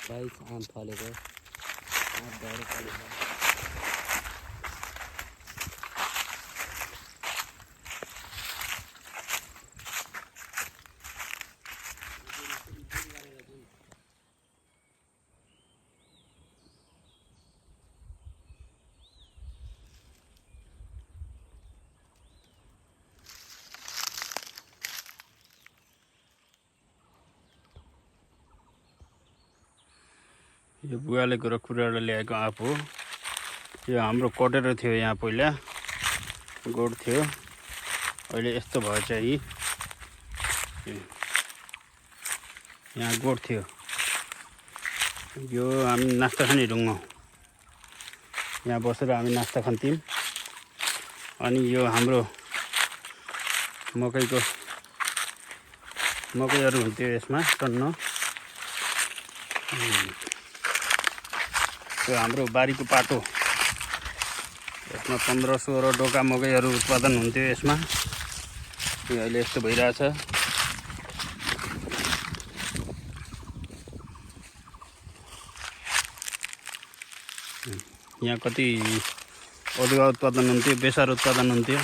Guys आम फलेको आम भएर फलेको यो बुवाले कुरेर ल्याएको आँप हो। यो हाम्रो कटेर थियो यहाँ पहिला गोड थियो, अहिले यस्तो भयो चाहिँ यहाँ गोड थियो। यो हामी नास्ता खाने ढुङ्गा, यहाँ बसेर हामी नास्ता खान्थ्यौँ। अनि यो हाम्रो मकैहरू हुन्थ्यो यसमा टन्न। यो हाम्रो बारीको पाटो, यसमा 15-16 डोका मकैहरू उत्पादन हुन्थ्यो यसमा। यो अहिले यस्तो भइरहेछ। यहाँ कति अदुवा उत्पादन हुन्थ्यो, बेसार उत्पादन हुन्थ्यो।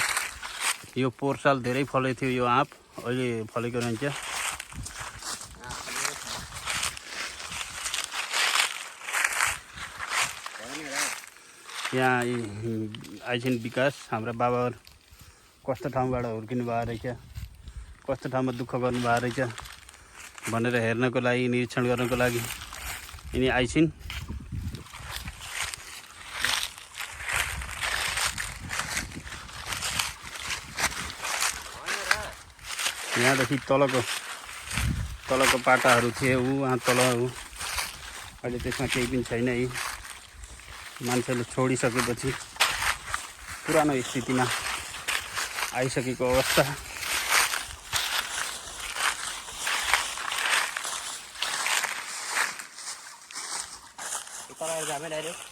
यो पोहोर साल धेरै फलेको थियो यो आँप, अहिले फलेको रहन्छ। यहाँ आइछन् विकास, हाम्रा बाबाहरू कस्तो ठाउँबाट हुर्किनु भएको रहेछ, कस्तो ठाउँमा दुःख गर्नुभएको रहेछ भनेर हेर्नको लागि, निरीक्षण गर्नको लागि यिनी आइछन्। यहाँदेखि तलको पाटाहरू थिए, वहाँ तल हो। अहिले त्यसमा केही पनि छैन है, मान्छेले छोडिसकेपछि पुरानो स्थितिमा आइसकेको अवस्था। तल जामै डाइरेक्ट